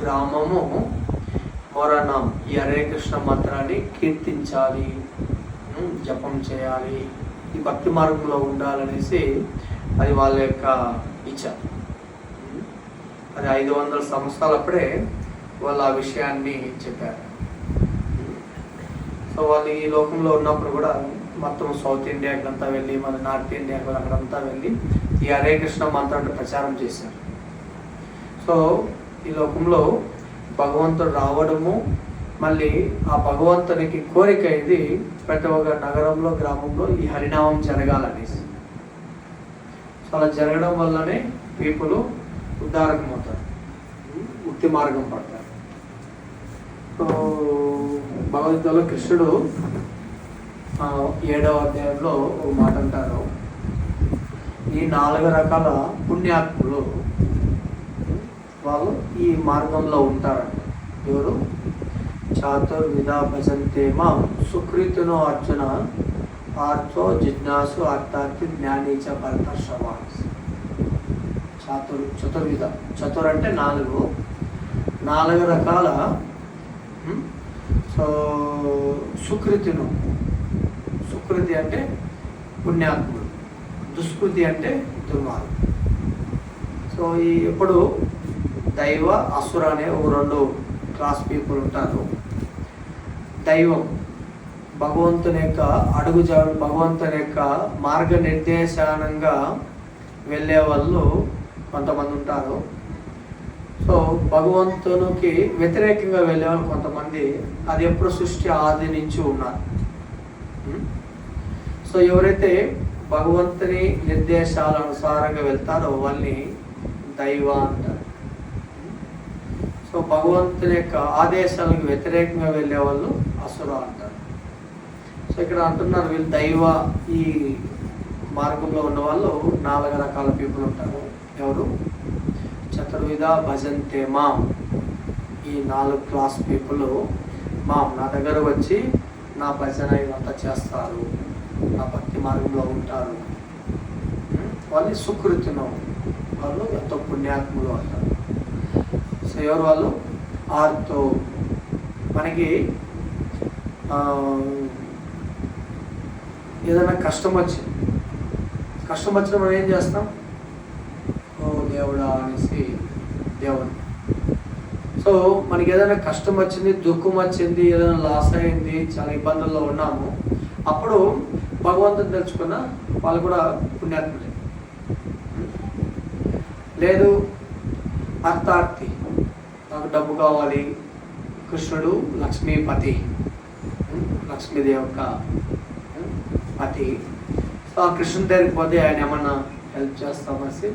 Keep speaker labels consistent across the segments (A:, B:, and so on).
A: గ్రామము మొరణం ఈ హరే కృష్ణ మంత్రాన్ని కీర్తించాలి, జపం చేయాలి, ఈ భక్తి మార్గంలో ఉండాలనేసి అది వాళ్ళ యొక్క ఇచ్చ. అది 500 సంవత్సరాలు అప్పుడే వాళ్ళు ఆ విషయాన్ని చెప్పారు. సో వాళ్ళు ఈ లోకంలో ఉన్నప్పుడు కూడా మొత్తం సౌత్ ఇండియాకంతా వెళ్ళి, మన నార్త్ ఇండియాకి అక్కడంతా వెళ్ళి ఈ హరే కృష్ణ మంత్రాన్ని ప్రచారం చేశారు. సో ఈ లోకంలో భగవంతుడు రావడము, మళ్ళీ ఆ భగవంతునికి కోరిక ఇది ప్రతి ఒక్క నగరంలో, గ్రామంలో ఈ హరినామం జరగాలనేసి. సో అలా జరగడం వల్లనే పీపుల్ ఉద్ధారకం అవుతారు, ముక్తి మార్గం పడతారు. సో భగవద్గీతలో కృష్ణుడు 7వ అధ్యాయంలో ఒక మాట అంటారు, ఈ 4 రకాల పుణ్యాత్ములు వాళ్ళు ఈ మార్గంలో ఉంటారంట. ఎవరు? చాతుర్విధ భజంతే మాం సుకృతినో అర్జున ఆర్తో జిజ్ఞాసు అర్థార్థి జ్ఞానీచ భరతర్షభ. చతుర్విధ, చతుర్ అంటే 4 రకాల. సో సుకృతిను, సుకృతి అంటే పుణ్యాత్ముడు, దుష్కృతి అంటే దుర్మార్గుడు. సో ఈ ఎప్పుడు దైవ అసుర అనే ఒక 2 క్లాస్ పీపుల్ ఉంటారు. దైవం భగవంతుని యొక్క అడుగుజాడు, భగవంతుని యొక్క మార్గనిర్దేశానంగా వెళ్ళే వాళ్ళు కొంతమంది ఉంటారు. సో భగవంతునికి వ్యతిరేకంగా వెళ్ళే వాళ్ళు కొంతమంది, అది ఎప్పుడు సృష్టి ఆది నుంచి ఉన్నారు. సో ఎవరైతే భగవంతుని నిర్దేశాల అనుసారంగా వెళ్తారో వాళ్ళని దైవ అంటారు. సో భగవంతుని యొక్క ఆదేశాలకు వ్యతిరేకంగా వెళ్ళే వాళ్ళు అసుర అంటారు. సో ఇక్కడ అంటున్నారు వీళ్ళు దైవ, ఈ మార్గంలో ఉన్న వాళ్ళు 4 రకాల పీపుల్ ఉంటారు. ఎవరు? చతుర్విధ భజంతే మాం, ఈ 4 క్లాస్ పీపుల్ మాం, నా దగ్గర వచ్చి నా భజన ఇవంతా చేస్తారు, నా భక్తి మార్గంలో ఉంటారు. వాళ్ళు సుకృతిను, వాళ్ళు ఎంతో పుణ్యాత్ములు అంటారు. సో ఎవరు వాళ్ళు? ఆర్తో, మనకి ఏదైనా కష్టం వచ్చిన మనం ఏం చేస్తాం? ఓ దేవుడా అనేసి దేవుడు. సో మనకి ఏదైనా కష్టం వచ్చింది, దుఃఖం వచ్చింది, ఏదైనా లాస్ అయింది, చాలా ఇబ్బందుల్లో ఉన్నాము, అప్పుడు భగవంతుని తెలుసుకున్న వాళ్ళు కూడా పుణ్యాత్ములే. లేదు అర్థార్థి, నాకు డబ్బు కావాలి, కృష్ణుడు లక్ష్మీపతి, లక్ష్మీదేవి యొక్క పతి. సో ఆ కృష్ణుని దగ్గరికి పోతే ఆయన ఏమన్నా హెల్ప్ చేస్తామనేసి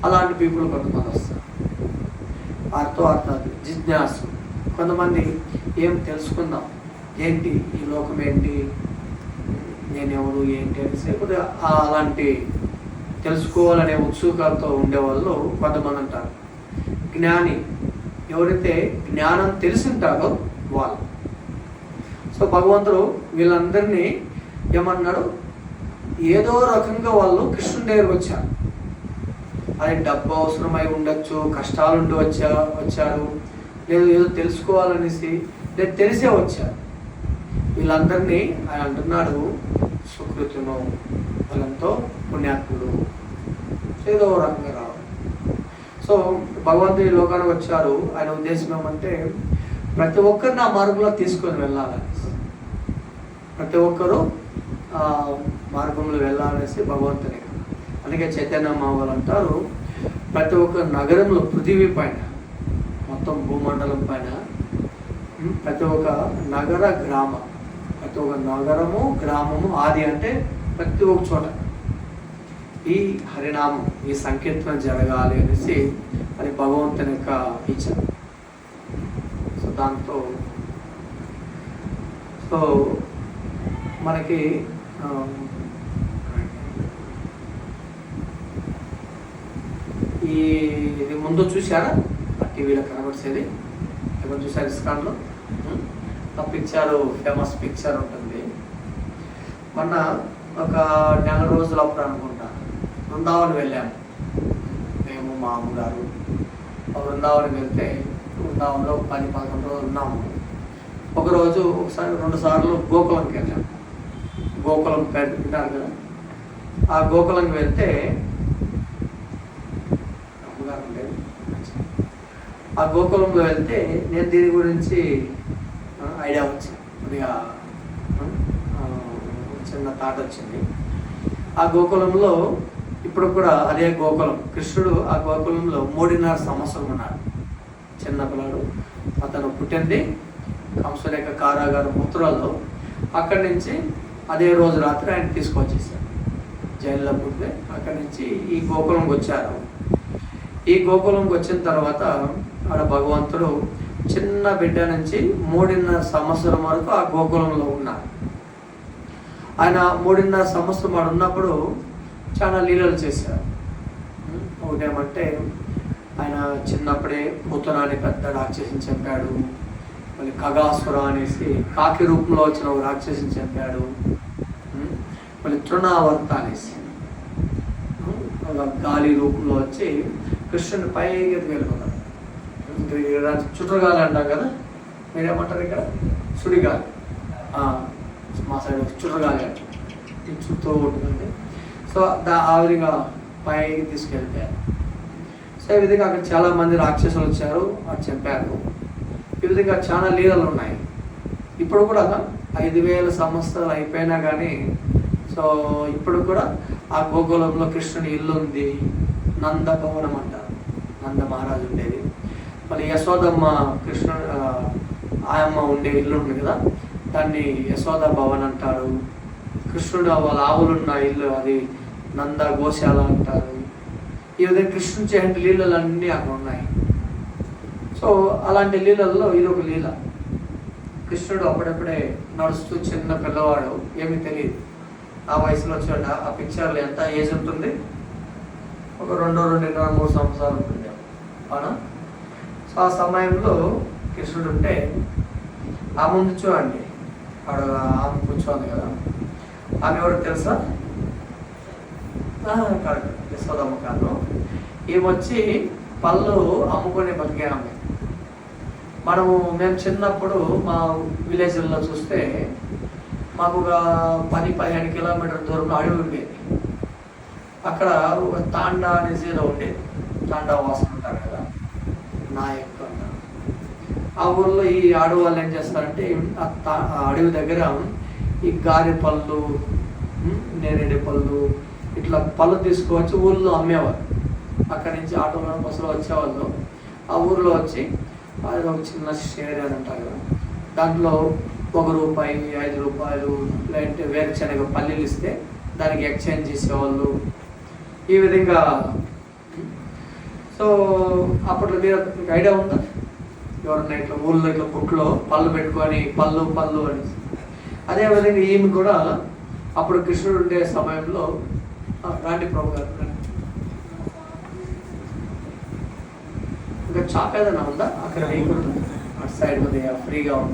A: అలాంటి పీపుల్ కొంతమంది వస్తారు. అర్థార్థి జిజ్ఞాసు, కొంతమంది ఏం తెలుసుకుందాం, ఏంటి ఈ లోకం, ఏంటి నేనెవరు, ఏంటి అనేసి కొద్దిగా అలాంటి తెలుసుకోవాలనే ఉత్సుకతతో ఉండేవాళ్ళు కొంతమంది ఉంటారు. జ్ఞాని, ఎవరైతే జ్ఞానం తెలిసింటారో వాళ్ళు. సో భగవంతుడు వీళ్ళందరినీ ఏమన్నాడు? ఏదో రకంగా వాళ్ళు కృష్ణుని దగ్గరకు వచ్చారు. అది డబ్బు అవసరమై ఉండొచ్చు, కష్టాలు ఉండి వచ్చారు, లేదు ఏదో తెలుసుకోవాలనేసి, లేదు తెలిసే వచ్చారు. వీళ్ళందరినీ ఆయన అంటున్నాడు సుకృతును, వాళ్ళంతో పుణ్యాత్ముడు, ఏదో రకంగా రావాలి. సో భగవంతుడి లోకానికి వచ్చారు. ఆయన ఉద్దేశం ఏమంటే ప్రతి ఒక్కరిని ఆ మార్గంలో తీసుకొని వెళ్ళాలని, ప్రతి ఒక్కరూ ఆ మార్గంలో వెళ్ళాలనేసి భగవంతుని. అందుకే చైతన్య మహావాళ్ళు అంటారు, ప్రతి ఒక్క నగరంలో, పృథివీ పైన, మొత్తం భూమండలం పైన ప్రతి ఒక్క నగర గ్రామ, ప్రతి ఒక్క నగరము గ్రామము ఆది అంటే ప్రతి ఒక్క చోట ఈ హరినామం, ఈ సంకీర్తన జరగాలి అనేసి అది భగవంతుని యొక్క ఇచ్చ. సో దాంతో సో మనకి ఇది ముందు చూసారా టీవీలో కనబడిసేది? ఎప్పుడు చూసారు? ఇస్కాన్లో ఆ పిక్చర్, ఫేమస్ పిక్చర్ ఉంటుంది. మొన్న ఒక 4 రోజులు అప్పుడు అనుకుంటా బృందావన్ వెళ్ళాము మేము, మా అమ్మగారు. ఆ బృందావన్ వెళ్తే బృందావనంలో 10-11 రోజులు ఉన్నాము. ఒకరోజు ఒకసారి 2 సార్లు గోకులంకి వెళ్ళాము. గోకులం పేరు వింటారు కదా. ఆ గోకులంకి వెళ్తే ఆ గోకులంలో వెళ్తే నేను దీని గురించి ఐడియా వచ్చింది, కొద్దిగా చిన్న థాట్ వచ్చింది. ఆ గోకులంలో ఇప్పుడు కూడా అదే గోకులం, కృష్ణుడు ఆ గోకులంలో 3.5 సంవత్సరం ఉన్నాడు. చిన్నపిల్లాడు. అతను పుట్టింది కంసలేక కారాగార ముత్రాల్లో. అక్కడి నుంచి అదే రోజు రాత్రి ఆయన తీసుకొచ్చేసాడు. జైల్లో పుట్టితే అక్కడి నుంచి ఈ గోకులంకి వచ్చారు. ఈ గోకులంకి వచ్చిన తర్వాత ఆడ భగవంతుడు చిన్న బిడ్డ నుంచి 3.5 సంవత్సరం వరకు ఆ గోకులంలో ఉన్నారు. ఆయన 3.5 సంవత్సరం వాడు ఉన్నప్పుడు చాలా లీలలు చేశారు. ఒకటేమంటే ఆయన చిన్నప్పుడే పూతనాన్ని పెద్ద రాక్షసిని చంపాడు. మళ్ళీ ఖగాసుర అనేసి కాకి రూపంలో వచ్చిన ఒక రాక్షసిని చంపాడు. మళ్ళీ తృణావర్త అనేసి గాలి రూపంలో వచ్చి కృష్ణుని పైకి వెళ్ళిపోతాడు. చుట్టగాలి అంటాం కదా, మీరేమంటారు ఇక్కడ? సుడిగాలి. మా సైడ్ చుట్టగాలి అంటారు. చుట్టూ ఉంటుంది. సో ఆ విధంగా పైకి తీసుకెళ్ళిపోయారు. సో ఈ విధంగా అక్కడ చాలామంది రాక్షసులు వచ్చారు, అది చంపారు. ఈ విధంగా చాలా లీలలు ఉన్నాయి. ఇప్పుడు కూడా 5,000 సంవత్సరాలు అయిపోయినా కానీ సో ఇప్పుడు కూడా ఆ గోకులంలో కృష్ణుని ఇల్లు ఉంది. నంద భవనం అంటారు. నంద మహారాజు ఉండేది. మళ్ళీ యశోదమ్మ కృష్ణుడు ఆయమ్మ ఉండే ఇల్లు ఉంది కదా, దాన్ని యశోద భవన్ అంటారు. కృష్ణుడు వాళ్ళ ఆవులున్న ఇల్లు అది నంద గోశాల అంటారు. ఈ విధంగా కృష్ణుడు చేసిన లీలలన్నీ అక్కడ ఉన్నాయి. సో అలాంటి లీలల్లో ఇది ఒక లీల. కృష్ణుడు అప్పుడప్పుడే నడుస్తూ చిన్న పిల్లవాడు, ఏమీ తెలియదు. ఆ వయసులో చూడ ఆ పిక్చర్లో ఎంత ఏజ్ ఉంటుంది? ఒక 2-3 సంవత్సరాలు ఉంటుంది అవునా? సో ఆ సమయంలో కృష్ణుడు ఉంటే ఆ ముందు చూడండి, ఆడ ఆమె కూర్చోంది కదా, ఆమె ఎవరు తెలుసా? కరెక్ట్, యశోదమ్మ కాదు. ఏమొచ్చి పళ్ళు అమ్ముకొని బతికే ఆమె. మేము చిన్నప్పుడు మా విలేజ్లో చూస్తే మాకు ఒక 10-15 కిలోమీటర్ దూరంలో అడవి ఉండేది. అక్కడ ఒక తాండా అనేసి ఏదో ఉండేది. తాండా వాసన ఉంటారు కదా, నాయక్ అంటారు. ఆ ఊళ్ళో ఈ ఆడవాళ్ళు ఏం చేస్తారంటే ఆ అడవి దగ్గర ఈ గారి పళ్ళు, నేరేడు పళ్ళు, ఇట్లా పళ్ళు తీసుకువచ్చి ఊళ్ళో అమ్మేవారు. అక్కడి నుంచి ఆటోలో బస్సులో వచ్చేవాళ్ళు. ఆ ఊరిలో వచ్చి అది ఒక చిన్న షేర్ అని అంటారు కదా, దాంట్లో ₹1, ₹5 లేదంటే వేరుశనగ పల్లీలు ఇస్తే దానికి ఎక్స్చేంజ్ చేసేవాళ్ళు. ఈ విధంగా. సో అప్పట్లో మీకు ఐడియా ఉందా? ఎవరన్నా ఇట్లా ఊళ్ళో ఇట్లా పుట్లో పళ్ళు పెట్టుకొని పళ్ళు అని. అదేవిధంగా ఈమె కూడా అప్పుడు కృష్ణుడు ఉండే సమయంలో రాండి ప్రభు గారు ఇంకా చాప్ ఏదైనా ఉందా అక్కడ? అటు సైడ్ కొద్దిగా ఫ్రీగా ఉంది.